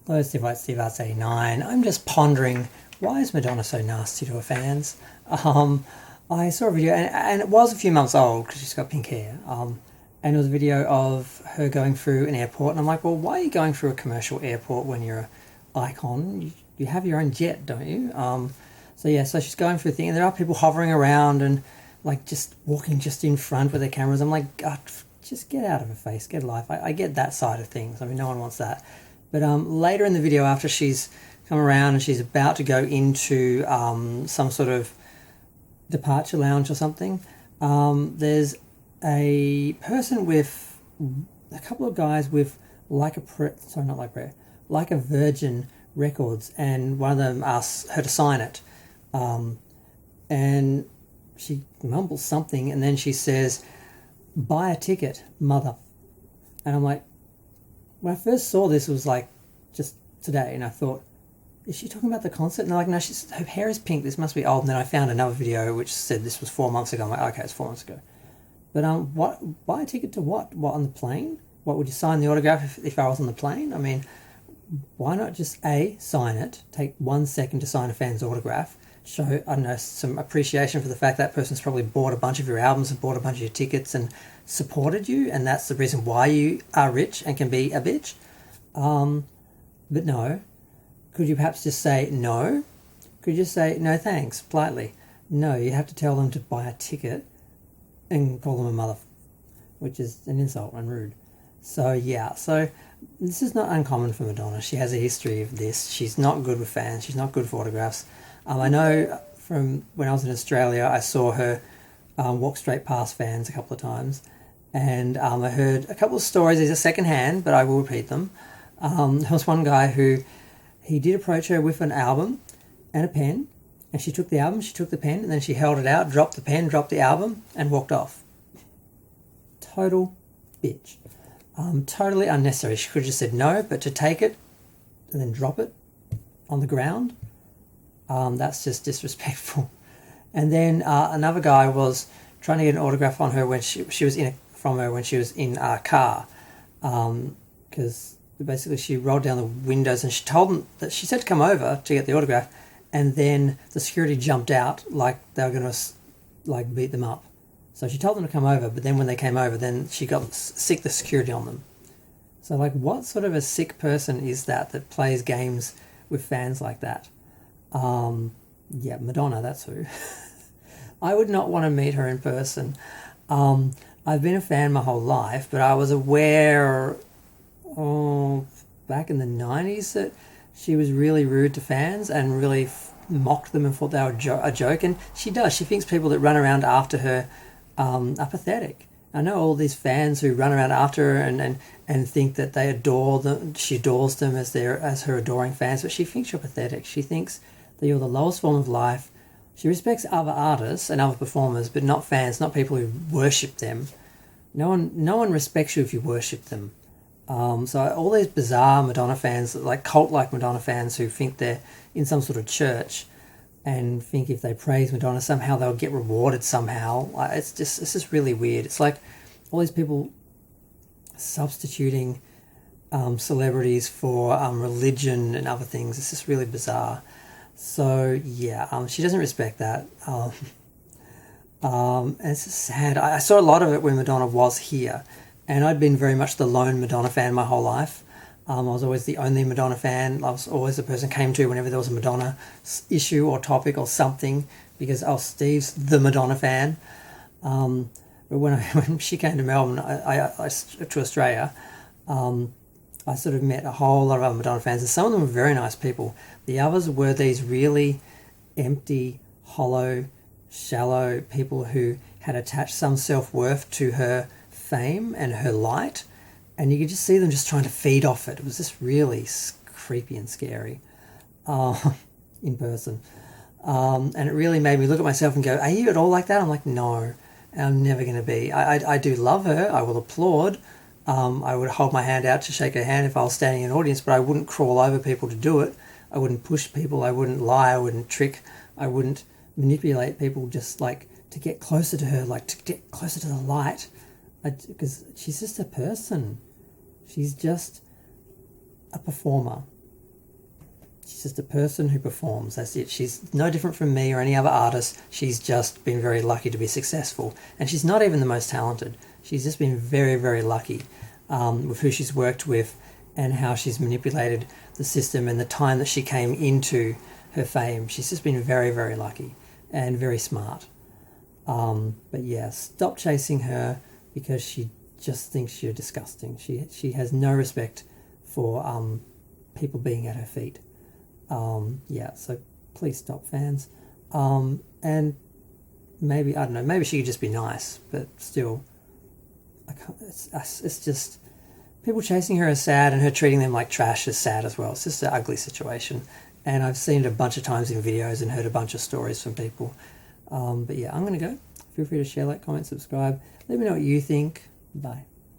Hello, Steve Arts 89. I'm just pondering, why is Madonna so nasty to her fans? I saw a video, and it was a few months old because she's got pink hair. And it was a video of her going through an airport, and I'm like, well, why are you going through a commercial airport when you're an icon? You have your own jet, don't you? So she's going through a thing, and there are people hovering around and like just walking just in front with their cameras. I'm like, God, just get out of her face, get a life. I get that side of things. I mean, no one wants that. But later in the video, after she's come around and she's about to go into some sort of departure lounge or something, there's a person with a couple of guys with Like a Virgin records, and one of them asks her to sign it, and she mumbles something, and then she says, "Buy a ticket, mother." And I'm like, when I first saw this, it was like just today, and I thought, is she talking about the concert? And they're like, no, her hair is pink, this must be old. And then I found another video which said this was 4 months ago. I'm like, okay, it's 4 months ago. But what? Buy a ticket to what? What, on the plane? What, would you sign the autograph if I was on the plane? I mean, why not just sign it? Take 1 second to sign a fan's autograph. Show, I don't know, some appreciation for the fact that person's probably bought a bunch of your albums and bought a bunch of your tickets and supported you, and that's the reason why you are rich and can be a bitch. But no. Could you perhaps just say no? Could you just say no thanks, politely? No, you have to tell them to buy a ticket and call them a mother, which is an insult and rude. So yeah, so this is not uncommon for Madonna. She has a history of this. She's not good with fans. She's not good for autographs. I know from when I was in Australia, I saw her walk straight past fans a couple of times, and I heard a couple of stories. These are secondhand, but I will repeat them. There was one guy who, he did approach her with an album and a pen, and she took the album, she took the pen, and then she held it out, dropped the pen, dropped the album, and walked off. Total bitch. Totally unnecessary. She could have just said no, but to take it and then drop it on the ground, that's just disrespectful. And then another guy was trying to get an autograph on her when she was from her when she was in a car, because basically she rolled down the windows and she told them that she said to come over to get the autograph, and then the security jumped out like they were going to like beat them up. So she told them to come over, but then when they came over, then she got sick the security on them. So like, what sort of a sick person is that plays games with fans like that? Yeah, Madonna, that's who. I would not want to meet her in person. I've been a fan my whole life, but I was aware back in the 90s that she was really rude to fans and really mocked them and thought they were a joke. And she does. She thinks people that run around after her are pathetic. I know all these fans who run around after her and think that they adore them. She adores them as her adoring fans, but she thinks you're pathetic. She thinks that you're the lowest form of life. She respects other artists and other performers, but not fans, not people who worship them. No one respects you if you worship them. So all these bizarre Madonna fans, like cult-like Madonna fans who think they're in some sort of church and think if they praise Madonna somehow they'll get rewarded somehow. It's just really weird. It's like all these people substituting celebrities for religion and other things. It's just really bizarre. So yeah, she doesn't respect that. And it's just sad. I saw a lot of it when Madonna was here, and I'd been very much the lone Madonna fan my whole life. I was always the only Madonna fan. I was always the person came to whenever there was a Madonna issue or topic or something, because Steve's the Madonna fan. But when she came to Melbourne, to Australia, I sort of met a whole lot of other Madonna fans, and some of them were very nice people. The others were these really empty, hollow, shallow people who had attached some self-worth to her fame and her light, and you could just see them just trying to feed off it. It was just really creepy and scary in person. And it really made me look at myself and go, are you at all like that? I'm like, no, I'm never going to be. I do love her. I will applaud. I would hold my hand out to shake her hand if I was standing in an audience, but I wouldn't crawl over people to do it. I wouldn't push people. I wouldn't lie. I wouldn't trick. I wouldn't manipulate people just like to get closer to her, like to get closer to the light. Because she's just a person. She's just a performer. She's just a person who performs. That's it. She's no different from me or any other artist. She's just been very lucky to be successful. And she's not even the most talented. She's just been very, very lucky with who she's worked with and how she's manipulated the system and the time that she came into her fame. She's just been very, very lucky and very smart. But yeah, stop chasing her because she just thinks you're disgusting. She has no respect for people being at her feet. Yeah, so please stop, fans. And maybe, I don't know, maybe she could just be nice, but still, I can't, it's just, people chasing her are sad, and her treating them like trash is sad as well. It's just an ugly situation. And I've seen it a bunch of times in videos and heard a bunch of stories from people. But yeah, I'm going to go. Feel free to share, like, comment, subscribe. Let me know what you think. Bye.